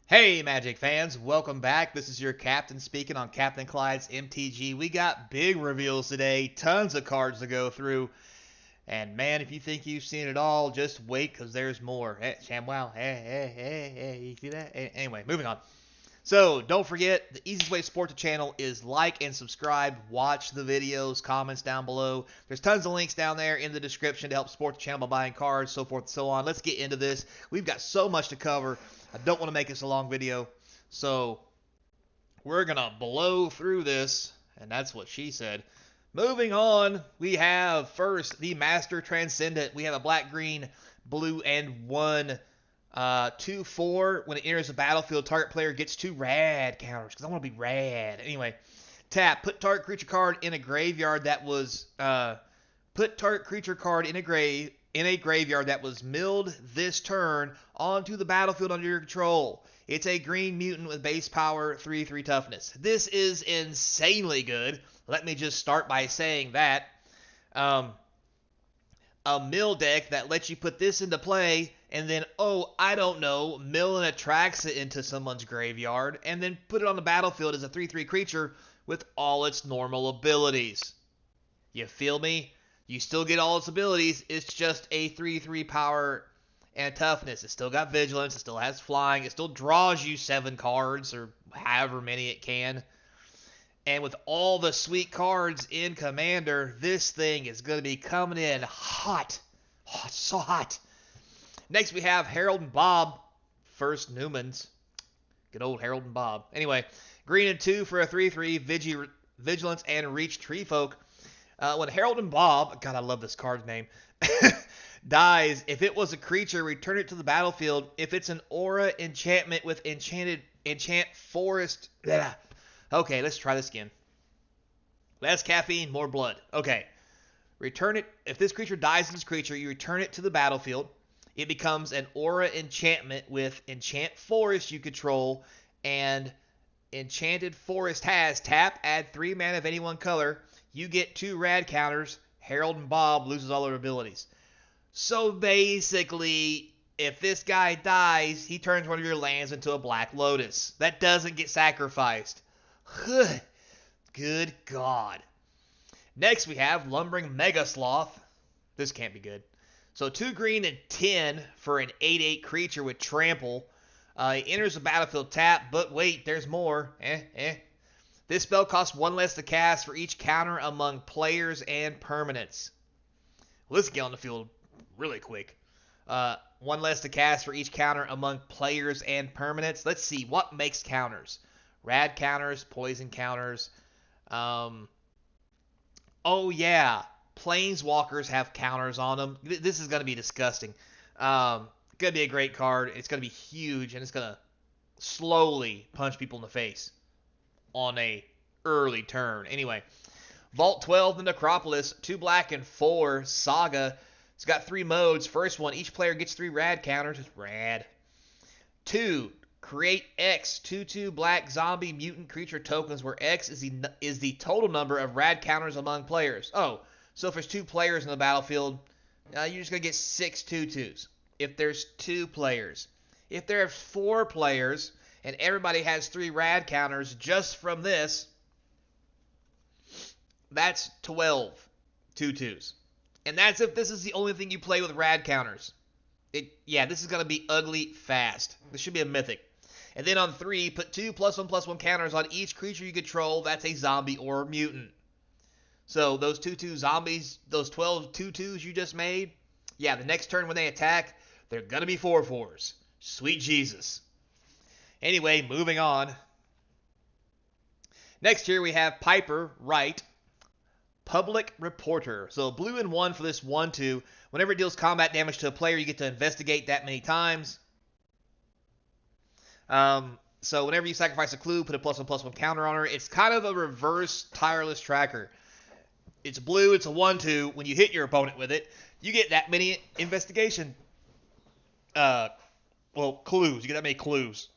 Hey Magic fans, welcome back. This is your captain speaking on Capnclydes MTG. We got big reveals today, tons of cards to go through. And man, if you think you've seen it all, just wait because there's more. Hey, ShamWow, hey, you see that? Anyway, moving on. So don't forget, the easiest way to support the channel is like and subscribe, watch the videos, comments down below. There's tons of links down there in the description to help support the channel by buying cards, so forth and so on. Let's get into this. We've got so much to cover. I don't want to make this a long video, so we're going to blow through this, and that's what she said. Moving on, we have first the Master Transcendent. We have a black, green, blue, and 1 2/4. When it enters the battlefield, target player gets 2 rad counters because I want to be rad. Anyway, tap. Put target creature card in a graveyard that was put target creature card in a graveyard that was milled this turn onto the battlefield under your control. It's a green mutant with base power, 3/3 toughness. This is insanely good. Let me just start by saying that. A mill deck that lets you put this into play and then, I don't know, mill and attracts it into someone's graveyard and then put it on the battlefield as a 3/3 creature with all its normal abilities. You feel me? You still get all its abilities. It's just a 3/3 power and toughness. It still got vigilance. It still has flying. It still draws you 7 cards or however many it can. And with all the sweet cards in Commander, this thing is going to be coming in hot. Oh, it's so hot. Next we have Harold and Bob. First Newmans. Good old Harold and Bob. Anyway, green and 2 for a 3/3. Vigilance and Reach Treefolk. When Harold and Bob, God, I love this card's name, dies, if it was a creature, return it to the battlefield. If it's an aura enchantment with enchant forest. Blah. Okay, let's try this again. Less caffeine, more blood. Okay. Return it. If this creature dies as this creature, you return it to the battlefield. It becomes an aura enchantment with enchant forest you control, and enchanted forest has tap, add 3 mana of any one color. You get 2 rad counters. Harold and Bob loses all their abilities. So basically, if this guy dies, he turns one of your lands into a Black Lotus. That doesn't get sacrificed. Good God. Next we have Lumbering Mega Sloth. This can't be good. So 2 green and 10 for an 8/8 creature with trample. It enters the battlefield tap, but wait, there's more. This spell costs 1 less to cast for each counter among players and permanents. Well, let's get on the field really quick. 1 less to cast for each counter among players and permanents. Let's see, what makes counters? Rad counters, poison counters. Oh yeah, Planeswalkers have counters on them. This is going to be disgusting. Going to be a great card. It's going to be huge, and it's going to slowly punch people in the face on a early turn. Anyway, Vault 12, the Necropolis, 2 black and 4 Saga. It's got 3 modes. First one, each player gets 3 rad counters. It's rad. 2, create X, 2/2 black zombie mutant creature tokens, where X is the total number of rad counters among players. Oh, so if there's 2 players in the battlefield, you're just going to get 6 2/2s. If there's 2 players. If there are 4 players, and everybody has 3 rad counters just from this, that's 12 2/2s. And that's if this is the only thing you play with rad counters. This is going to be ugly fast. This should be a mythic. And then on 3, put 2 +1/+1 counters on each creature you control. That's a zombie or mutant. So those 2/2 zombies, those 12 2/2s you just made, the next turn when they attack, they're going to be 4/4s. Sweet Jesus. Anyway, moving on. Next here we have Piper Wright, Public Reporter. So blue and 1 for this 1/2. Whenever it deals combat damage to a player, you get to investigate that many times. So whenever you sacrifice a clue, put a +1/+1 counter on her. It's kind of a reverse Tireless Tracker. It's blue, it's a 1/2. When you hit your opponent with it, you get that many investigation clues. You get that many clues.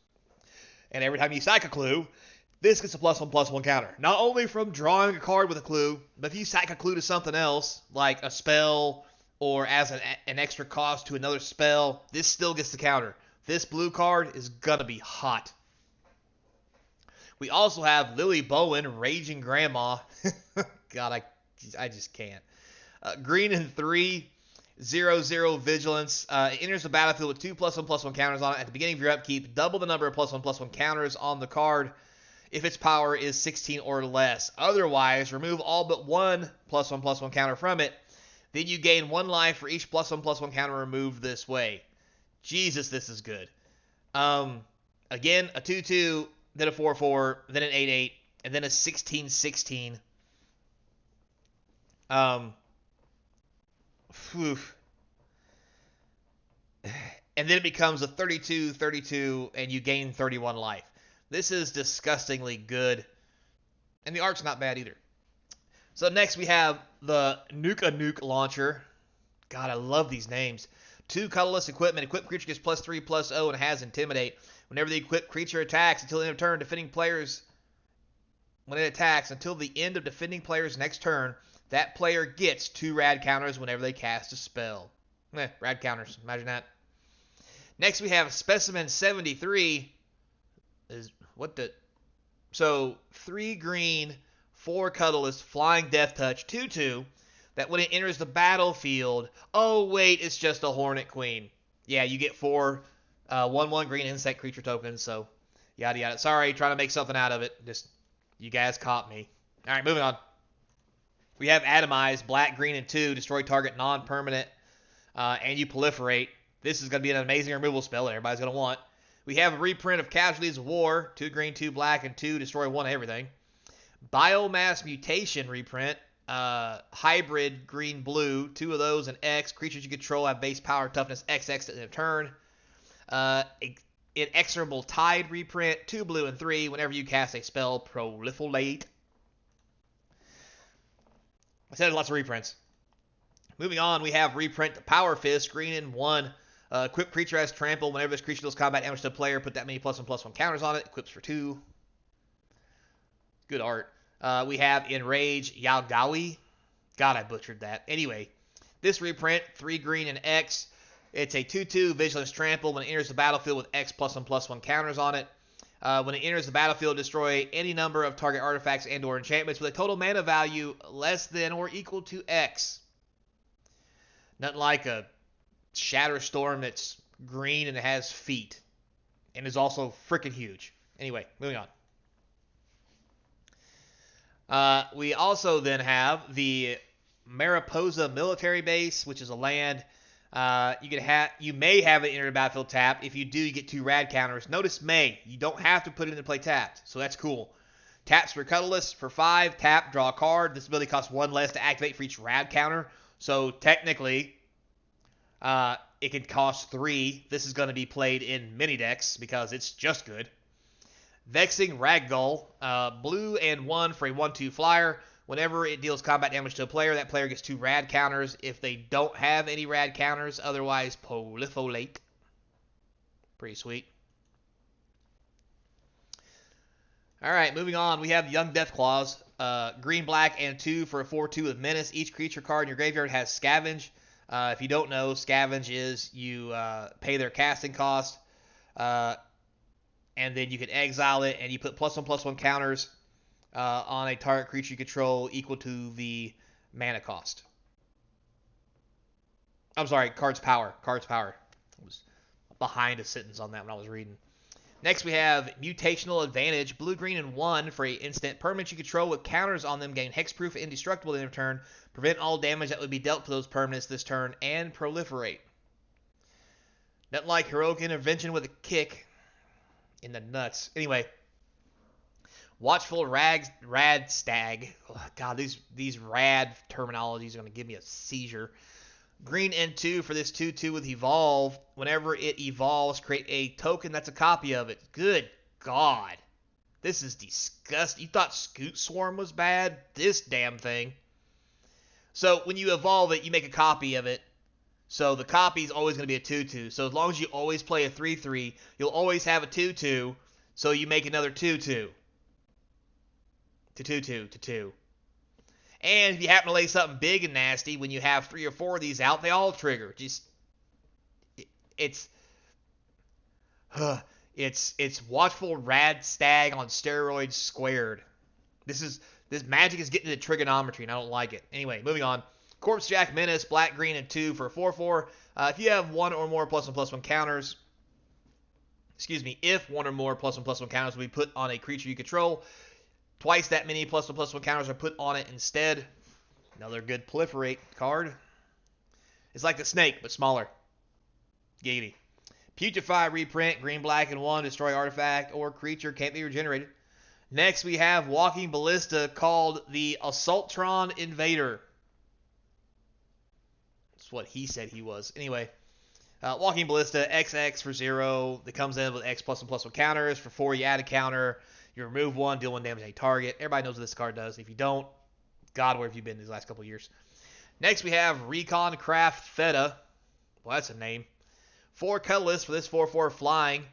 And every time you sack a clue, this gets a +1/+1 counter. Not only from drawing a card with a clue, but if you sack a clue to something else, like a spell, or as an extra cost to another spell, this still gets the counter. This blue card is going to be hot. We also have Lily Bowen, Raging Grandma. God, I just can't. Green and 3, 0/0 Vigilance. It enters the battlefield with 2 +1/+1 counters on it. At the beginning of your upkeep, double the number of +1/+1 counters on the card if its power is 16 or less. Otherwise, remove all but one +1/+1 counter from it. Then you gain 1 life for each +1/+1 counter removed this way. Jesus, this is good. Again, a 2/2, then a 4/4, then an 8/8, and then a 16/16. And then it becomes a 32/32, and you gain 31 life. This is disgustingly good, and the art's not bad either. So next we have the Nuke launcher. God, I love these names. 2 colorless equipment. Equipped creature gets +3/+0 and has Intimidate. Whenever the equipped creature attacks until the end of turn, defending players. When it attacks until the end of defending player's next turn, that player gets 2 rad counters whenever they cast a spell. Rad counters. Imagine that. Next we have Specimen 73. So 3 green, 4 colorless, flying death touch, 2/2. That when it enters the battlefield, oh wait, it's just a Hornet Queen. Yeah, you get 4 1/1 green insect creature tokens, so yada yada. Sorry, trying to make something out of it. Just, you guys caught me. Alright, moving on. We have Atomize, black, green, and 2, destroy target non-permanent, and you proliferate. This is going to be an amazing removal spell that everybody's going to want. We have a reprint of Casualties of War, 2 green, 2 black, and 2, destroy 1 everything. Biomass Mutation reprint. Hybrid green-blue, 2 of those, and X. Creatures you control have base power, toughness, XX at the end of turn. Inexorable Tide reprint, 2 blue and 3. Whenever you cast a spell, proliferate. I said lots of reprints. Moving on, we have reprint Power Fist, green and 1. Equipped creature has trample. Whenever this creature deals combat damage to a player, put that many +1/+1 counters on it. Equips for 2. Good art. We have Enrage Yalgawi. God, I butchered that. Anyway, this reprint, 3 green and X. It's a 2/2 Vigilance Trample. When it enters the battlefield with X +1/+1 counters on it. When it enters the battlefield, destroy any number of target artifacts and or enchantments with a total mana value less than or equal to X. Nothing like a Shatter Storm that's green and it has feet. And is also freaking huge. Anyway, moving on. We also then have the Mariposa Military Base, which is a land. You may have it enter the battlefield tapped. If you do, you get 2 rad counters. Notice may. You don't have to put it into play tapped, so that's cool. Taps for colorless for 5. Tap, draw a card. This ability costs 1 less to activate for each rad counter. So technically, it can cost 3. This is going to be played in mini decks because it's just good. Vexing Ragdoll, blue and 1 for a 1/2 flyer. Whenever it deals combat damage to a player, that player gets 2 rad counters. If they don't have any rad counters, otherwise proliferate. Pretty sweet. Alright, moving on. We have Young Deathclaws. Green, black, and 2 for a 4/2 with Menace. Each creature card in your graveyard has Scavenge. If you don't know, Scavenge is you pay their casting cost, and then you can exile it, and you put +1/+1 counters on a target creature you control equal to the mana cost. I'm sorry, card's power. Card's power. I was behind a sentence on that when I was reading. Next we have Mutational Advantage. Blue, green, and 1 for a instant. Permanents you control with counters on them gain hexproof, indestructible at the end of turn. Prevent all damage that would be dealt to those permanents this turn, and proliferate. Nothing like Heroic Intervention with a kick in the nuts. Anyway. Watchful Rad Stag. Oh, God, these rad terminologies are going to give me a seizure. Green and 2 for this 2/2 with Evolve. Whenever it evolves, create a token that's a copy of it. Good God. This is disgusting. You thought Scoot Swarm was bad? This damn thing. So when you evolve it, you make a copy of it. So the copy is always going to be a 2/2. So as long as you always play a 3/3, you'll always have a 2/2. So you make another 2/2. To 2/2. And if you happen to lay something big and nasty, when you have 3 or 4 of these out, they all trigger. It's It's Watchful Rad Stag on steroids squared. This magic is getting into trigonometry, and I don't like it. Anyway, moving on. Corpse Jack Menace, black, green, and 2 for 4/4. If you have one or more +1/+1 counters, if one or more +1/+1 counters will be put on a creature you control, twice that many +1/+1 counters are put on it instead. Another good proliferate card. It's like the snake, but smaller. Giggity. Putrefy reprint, green, black, and 1, destroy artifact or creature, can't be regenerated. Next, we have Walking Ballista, called the Assaultron Invader. That's what he said he was. Anyway, Walking Ballista, XX for 0. That comes in with X +1/+1 counters. For 4, you add a counter. You remove 1, deal 1 damage to a target. Everybody knows what this card does. If you don't, God, where have you been these last couple of years? Next, we have Recon Craft Feta. Well, that's a name. 4 colorless for this 4/4 flying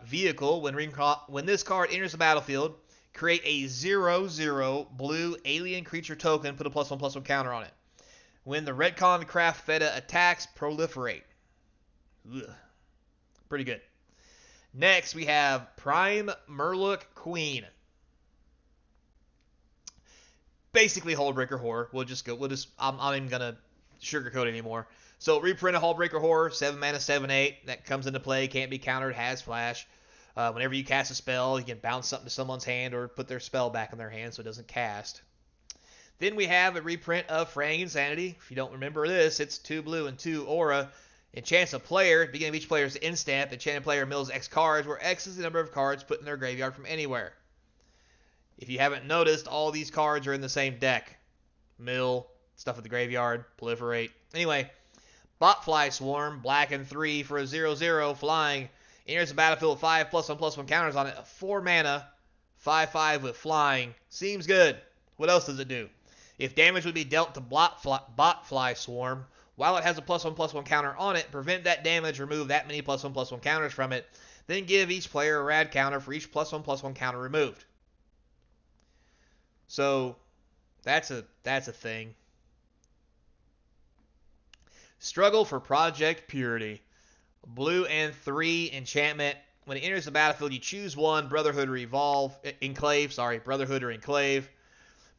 vehicle. When this card enters the battlefield, create a 0/0 blue alien creature token, put a +1/+1 counter on it. When the Redcon Craft Feta attacks, proliferate. Ugh. Pretty good. Next, we have Prime Murloc Queen. Basically, Hullbreaker Horror. I'm not even gonna sugarcoat it anymore. So reprint a Hullbreaker Horror, 7 mana, 7/8. That comes into play, can't be countered, has flash. Whenever you cast a spell, you can bounce something to someone's hand or put their spell back in their hand so it doesn't cast. Then we have a reprint of Fraying Insanity. If you don't remember this, it's 2 blue and 2 aura. Enchants a player. At the beginning of each player's instant, enchanted player mills X cards, where X is the number of cards put in their graveyard from anywhere. If you haven't noticed, all these cards are in the same deck. Mill, stuff at the graveyard, proliferate. Anyway, Botfly Swarm, black and 3 for a 0/0 flying. Enters the battlefield with 5 +1/+1 counters on it. 4 mana, 5/5 with flying. Seems good. What else does it do? If damage would be dealt to Botfly Swarm, while it has a +1/+1 counter on it, prevent that damage, remove that many +1/+1 counters from it, then give each player a rad counter for each +1/+1 counter removed. So, that's a thing. Struggle for Project Purity. Blue and 3 enchantment. When it enters the battlefield, you choose one, Brotherhood or Enclave.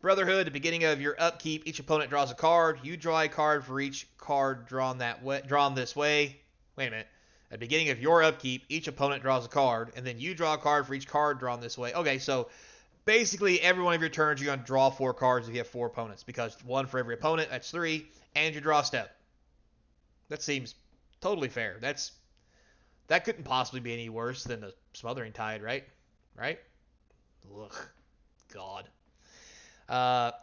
Brotherhood, at the beginning of your upkeep, each opponent draws a card. You draw a card for each card drawn this way. Wait a minute. At the beginning of your upkeep, each opponent draws a card, and then you draw a card for each card drawn this way. Okay, so basically every one of your turns you're going to draw 4 cards if you have 4 opponents, because 1 for every opponent, that's 3, and your draw step. That seems totally fair. That couldn't possibly be any worse than the Smothering Tide, right? Right? Ugh. God.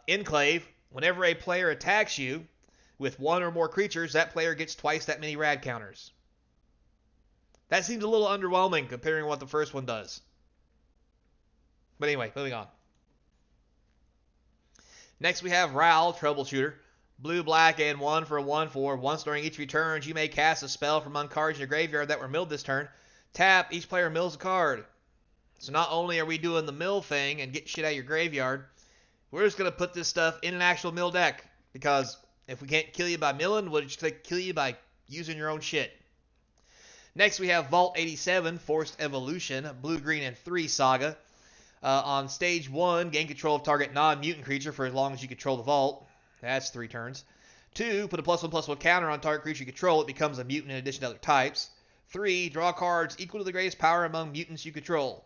Enclave. Whenever a player attacks you with 1 or more creatures, that player gets twice that many rad counters. That seems a little underwhelming comparing what the first one does. But anyway, moving on. Next we have Ral, Troubleshooter. Blue, black, and 1 for a 1/4. Once during each of your turns, you may cast a spell from among cards in your graveyard that were milled this turn. Tap, each player mills a card. So not only are we doing the mill thing and get shit out of your graveyard, we're just going to put this stuff in an actual mill deck. Because if we can't kill you by milling, we'll just kill you by using your own shit. Next we have Vault 87, Forced Evolution. Blue, green, and 3 saga. On stage 1, gain control of target non-mutant creature for as long as you control the vault. That's 3 turns. 2, put a +1/+1 counter on target creature you control. It becomes a mutant in addition to other types. 3, draw cards equal to the greatest power among mutants you control.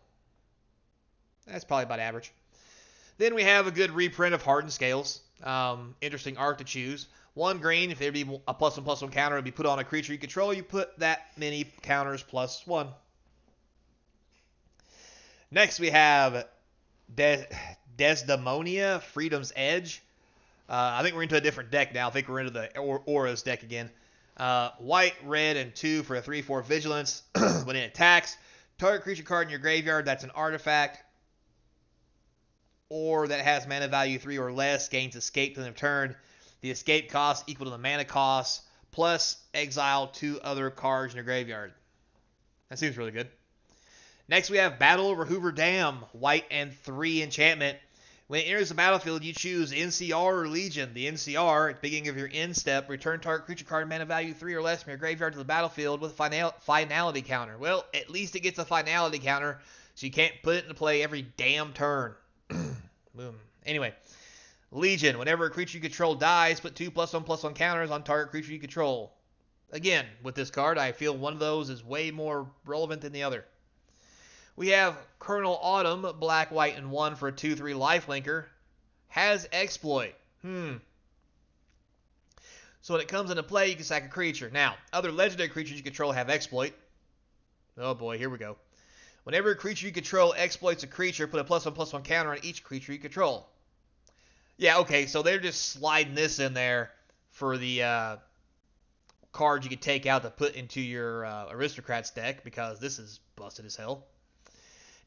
That's probably about average. Then we have a good reprint of Hardened Scales. Interesting art to choose. 1 green, if there'd be a +1/+1 counter, it would be put on a creature you control. You put that many counters +1. Next we have Desdemonia, Freedom's Edge. I think we're into a different deck now. I think we're into the Auras deck again. White, red, and 2 for a 3/4 Vigilance. When it attacks, target creature card in your graveyard that's an artifact or that has mana value 3 or less gains escape to the end of turn. The escape cost equal to the mana cost, plus exile 2 other cards in your graveyard. That seems really good. Next we have Battle over Hoover Dam, white and 3 enchantment. When it enters the battlefield, you choose NCR or Legion. The NCR, at the beginning of your end step, return target creature card mana value 3 or less from your graveyard to the battlefield with a finality counter. Well, at least it gets a finality counter, so you can't put it into play every damn turn. Boom. Anyway, Legion. Whenever a creature you control dies, put 2+1/+1 counters on target creature you control. Again, with this card, I feel one of those is way more relevant than the other. We have Colonel Autumn, black, white, and 1 for a 2/3 lifelinker. Has exploit. So when it comes into play, you can sack a creature. Now, other legendary creatures you control have exploit. Oh boy, here we go. Whenever a creature you control exploits a creature, put a +1/+1 counter on each creature you control. Yeah, okay, so they're just sliding this in there for the cards you could take out to put into your Aristocrats deck, because this is busted as hell.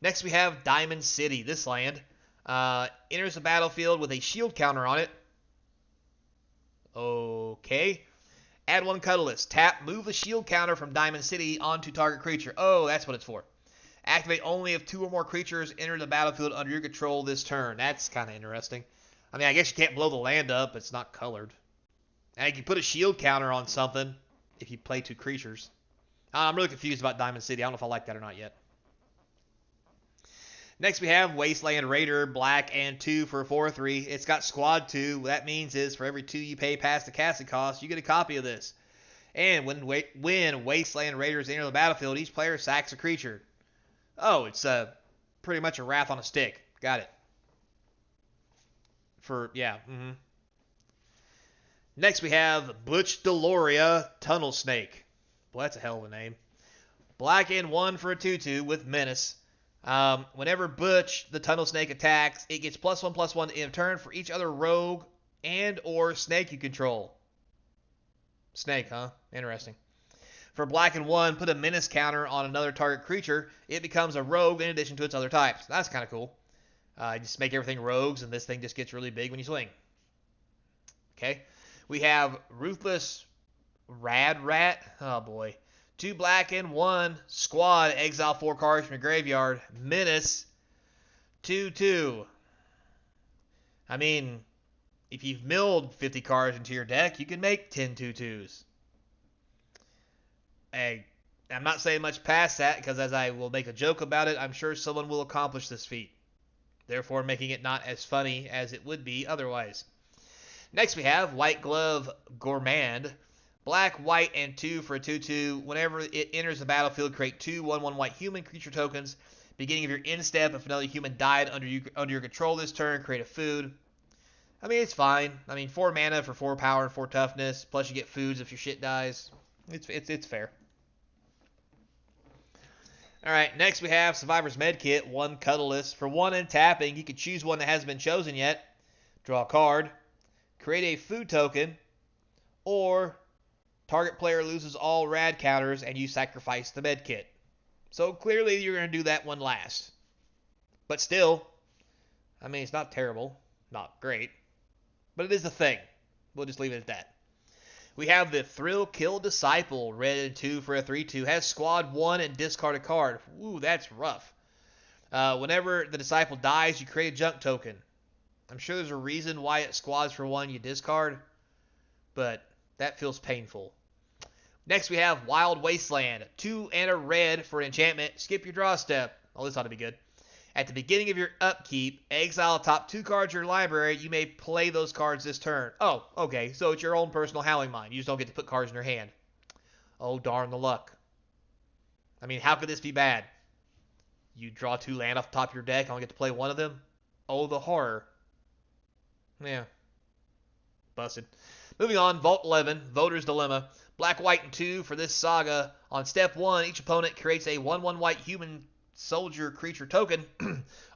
Next, we have Diamond City. This land enters the battlefield with a shield counter on it. Okay. Add 1 Cuddlist. Tap, move the shield counter from Diamond City onto target creature. Oh, that's what it's for. Activate only if 2 or more creatures enter the battlefield under your control this turn. That's kind of interesting. I mean, I guess you can't blow the land up. It's not colored. And you can put a shield counter on something if you play 2 creatures. I'm really confused about Diamond City. I don't know if I like that or not yet. Next, we have Wasteland Raider, black and 2 for a 4/3. It's got squad 2. What that means is for every 2 you pay past the casting cost, you get a copy of this. And when Wasteland Raiders enter the battlefield, each player sacks a creature. Oh, it's pretty much a Wrath on a stick. Got it. Next, we have Butch Deloria, Tunnel Snake. Well, that's a hell of a name. Black and 1 for a 2/2 with Menace. Whenever Butch, the Tunnel Snake, attacks, it gets +1/+1 in turn for each other rogue and or snake you control. Snake, huh? Interesting. For black and 1, put a Menace counter on another target creature. It becomes a rogue in addition to its other types. That's kind of cool. Just make everything rogues, and this thing just gets really big when you swing. Okay. We have Ruthless Rad Rat. Oh, boy. 2 black and 1. Squad. Exile 4 cards from your graveyard. Menace. 2/2. I mean, if you've milled 50 cards into your deck, you can make 10 2/2s. Hey, I'm not saying much past that, because as I will make a joke about it, I'm sure someone will accomplish this feat. Therefore, making it not as funny as it would be otherwise. Next, we have White Glove Gourmand. Black, white, and 2 for a 2/2. Whenever it enters the battlefield, create 2 1/1 white human creature tokens. Beginning of your end step, if another human died under your control this turn, create a food. I mean, it's fine. I mean, 4 mana for 4 power and 4 toughness. Plus, you get foods if your shit dies. It's fair. Alright, next we have Survivor's Medkit, 1 Cuddlist. For 1 and tapping, you can choose one that hasn't been chosen yet. Draw a card. Create a food token. Or target player loses all rad counters and you sacrifice the medkit. So clearly you're going to do that one last. But still, I mean, it's not terrible. Not great. But it is a thing. We'll just leave it at that. We have the Thrill Kill Disciple, red and 2 for a 3/2. Has squad 1 and discard a card. Ooh, that's rough. Whenever the Disciple dies, you create a junk token. I'm sure there's a reason why it squads for 1 you discard, but that feels painful. Next, we have Wild Wasteland, 2 and a red for an enchantment. Skip your draw step. Oh, this ought to be good. At the beginning of your upkeep, exile top 2 cards of your library. You may play those cards this turn. Oh, okay, so it's your own personal Howling Mine. You just don't get to put cards in your hand. Oh, darn the luck. I mean, how could this be bad? You draw 2 land off the top of your deck, only get to play 1 of them? Oh, the horror. Yeah. Busted. Moving on, Vault 11, Voter's Dilemma. Black, white, and 2 for this saga. On step 1, each opponent creates a 1/1 white human soldier creature token.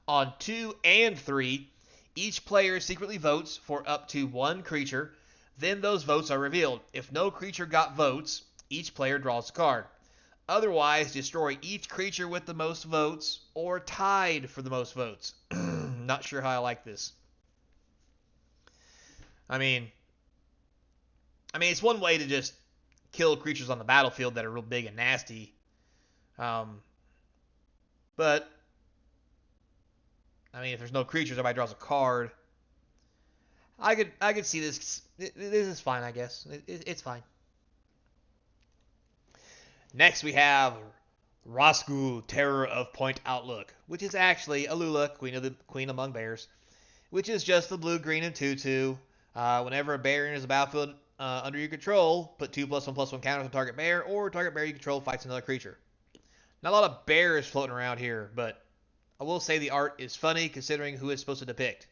On 2 and 3, each player secretly votes for up to 1 creature. Then those votes are revealed. If no creature got votes, each player draws a card. Otherwise, destroy each creature with the most votes or tied for the most votes. Not sure how I like this. I mean, it's one way to just kill creatures on the battlefield that are real big and nasty. But, I mean, if there's no creatures, everybody draws a card. I could see this. This is fine, I guess. It's fine. Next, we have Rosku, Terror of Point Outlook, which is actually Alula, Queen among bears, which is just the blue, green, and 2/2. Whenever a bear enters the battlefield under your control, put 2+1/+1 counters on target bear, or target bear you control fights another creature. Not a lot of bears floating around here, but I will say the art is funny considering who it's supposed to depict.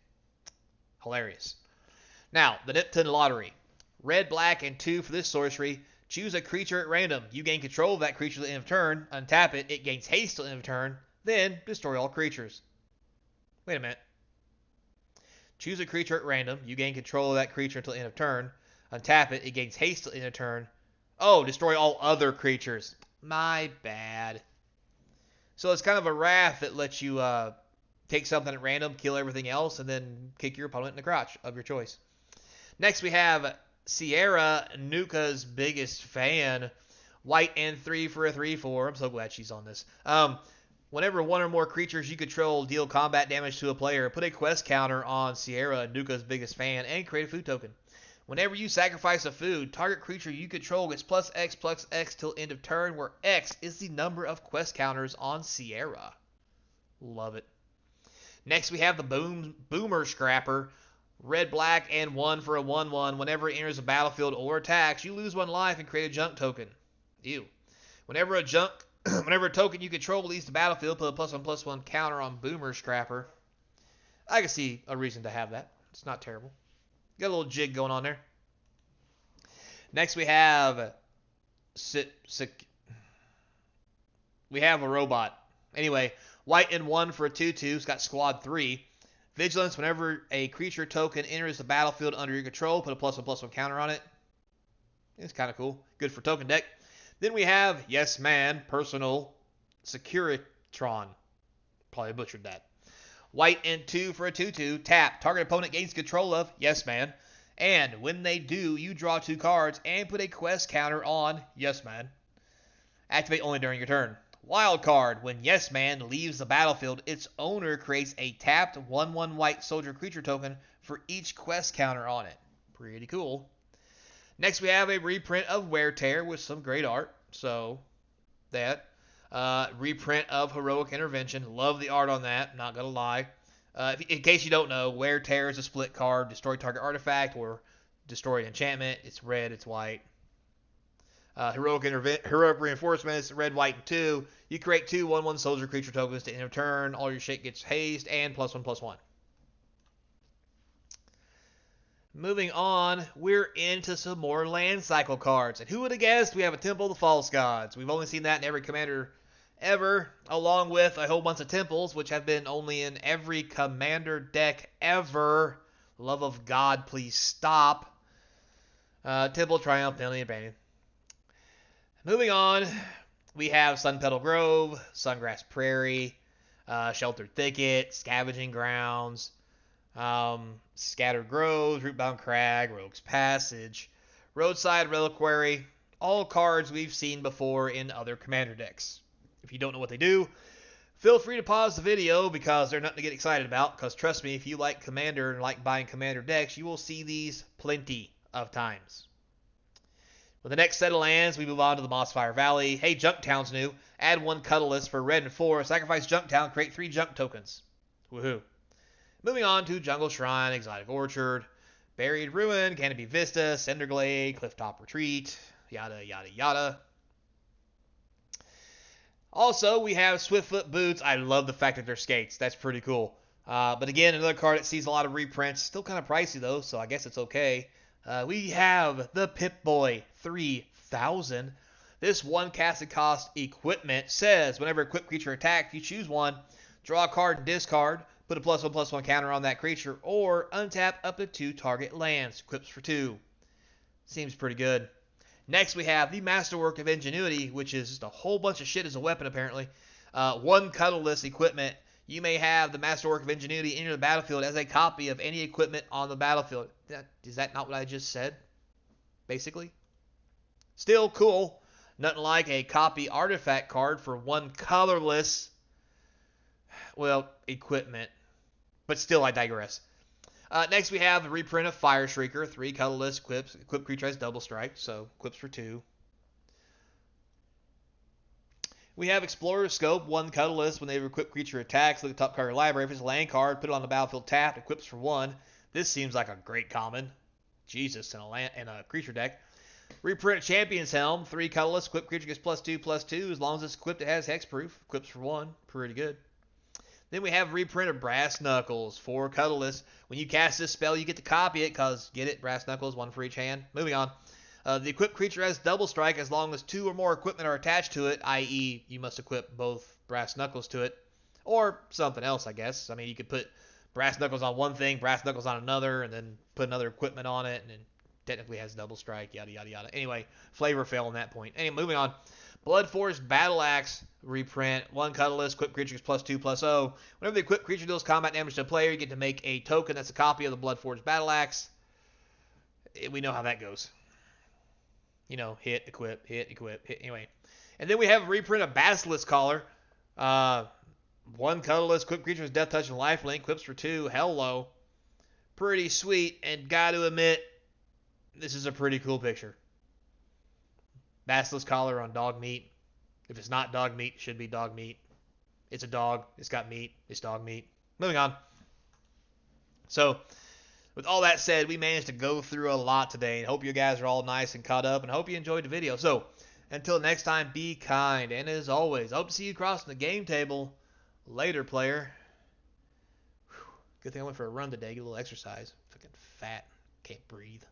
Hilarious. Now, the Nipton Lottery. Red, black, and 2 for this sorcery. Choose a creature at random. You gain control of that creature at the end of turn. Untap it. It gains haste till the end of turn. Then, destroy all creatures. Wait a minute. Choose a creature at random. You gain control of that creature until the end of turn. Untap it. It gains haste till the end of turn. Oh, destroy all other creatures. My bad. So it's kind of a wrath that lets you take something at random, kill everything else, and then kick your opponent in the crotch of your choice. Next we have Sierra, Nuka's biggest fan. White and 3 for a 3/4. I'm so glad she's on this. Whenever one or more creatures you control deal combat damage to a player, put a quest counter on Sierra, Nuka's biggest fan, and create a food token. Whenever you sacrifice a food, target creature you control gets +X till end of turn, where X is the number of quest counters on Sierra. Love it. Next we have the Boomer Scrapper. Red, black, and 1 for a 1/1. Whenever it enters the battlefield or attacks, you lose 1 life and create a junk token. Ew. Whenever a token you control leaves the battlefield, put a +1/+1 counter on Boomer Scrapper. I can see a reason to have that. It's not terrible. Got a little jig going on there. Next we have we have a robot. Anyway, white and 1 for a 2/2. It's got squad 3. Vigilance, whenever a creature token enters the battlefield under your control, put a +1/+1 counter on it. It's kind of cool. Good for token deck. Then we have Yes Man, Personal Securitron. Probably butchered that. White and 2 for a 2/2. Tap. Target opponent gains control of Yes Man. And when they do, you draw 2 cards and put a quest counter on Yes Man. Activate only during your turn. Wild card. When Yes Man leaves the battlefield, its owner creates a tapped 1/1 white soldier creature token for each quest counter on it. Pretty cool. Next we have a reprint of Wear Tear with some great art. So, that. Reprint of Heroic Intervention. Love the art on that, not gonna lie. In case you don't know, Wear Tear is a split card. Destroy target artifact or destroy an enchantment. It's red, it's white. Heroic Reinforcement is red, white, and 2. You create 2 1/1 soldier creature tokens to end of turn. All your shit gets haste and +1/+1. Moving on, we're into some more land cycle cards. And who would have guessed we have a Temple of the False Gods? We've only seen that in every commander ever, along with a whole bunch of temples, which have been only in every commander deck ever. Love of God, please stop. Temple, Triumph, Penalty, and Abandon. Moving on, we have Sun Petal Grove, Sungrass Prairie, Sheltered Thicket, Scavenging Grounds, Scattered Groves, Rootbound Crag, Rogue's Passage, Roadside Reliquary, all cards we've seen before in other commander decks. If you don't know what they do, feel free to pause the video because they're nothing to get excited about, because trust me, if you like commander and like buying commander decks, you will see these plenty of times. With the next set of lands, we move on to the Mossfire Valley. Hey, Junktown's new. Add 1 Cuddlist for red and 4. Sacrifice Junktown, create 3 junk tokens. Woohoo. Moving on to Jungle Shrine, Exotic Orchard, Buried Ruin, Canopy Vista, Cinderglade, Clifftop Retreat, yada, yada, yada. Also, we have Swiftfoot Boots. I love the fact that they're skates. That's pretty cool. But again, another card that sees a lot of reprints. Still kind of pricey, though, so I guess it's okay. We have the Pip-Boy 3000. This 1 casted cost equipment says whenever a equipped creature attacks, you choose 1, draw a card and discard, put a +1/+1 counter on that creature, or untap up to 2 target lands. Equips for 2. Seems pretty good. Next we have the Masterwork of Ingenuity, which is just a whole bunch of shit as a weapon apparently. 1 Cuddleless equipment. You may have the Masterwork of Ingenuity enter the battlefield as a copy of any equipment on the battlefield. Is that not what I just said? Basically. Still cool. Nothing like a copy artifact card for 1 colorless, well, equipment. But still, I digress. Next, we have the reprint of Fire Shrieker. 3 colorless equips. Equipped creature has double strike, so equips for 2. We have Explorer's Scope. 1 colorless. When they equip creature attacks, look at the top card of your library. If it's a land card, put it on the battlefield tapped. Equips for 1. This seems like a great common. Jesus, in a creature deck. Reprint Champion's Helm. 3 colorless. Equipped creature gets +2/+2. As long as it's equipped, it has hexproof. Equips for 1. Pretty good. Then we have reprint of Brass Knuckles, 4 colorless. When you cast this spell, you get to copy it, because, get it, Brass Knuckles, 1 for each hand. Moving on. The equipped creature has double strike as long as 2 or more equipment are attached to it, i.e. you must equip both Brass Knuckles to it. Or something else, I guess. I mean, you could put Brass Knuckles on one thing, Brass Knuckles on another, and then put another equipment on it, and then technically has double strike, yada, yada, yada. Anyway, flavor fail on that point. Anyway, moving on. Bloodforce Battle Axe reprint. 1 colorless, equipped creature is +2/+0. Whenever the equipped creature deals combat damage to a player, you get to make a token that's a copy of the Bloodforce Battle Axe. We know how that goes. You know, hit, equip, hit. Anyway. And then we have a reprint of Basilisk Collar. 1 colorless, equipped creature is Death Touch and Lifelink. Equips for 2. Hello. Pretty sweet, and gotta admit, this is a pretty cool picture. Basilisk Collar on dog meat. If it's not dog meat, it should be dog meat. It's a dog. It's got meat. It's dog meat. Moving on. So, with all that said, we managed to go through a lot today. And hope you guys are all nice and caught up. And I hope you enjoyed the video. So, until next time, be kind. And as always, I hope to see you crossing the game table. Later, player. Whew. Good thing I went for a run today. Get a little exercise. Fucking fat. Can't breathe.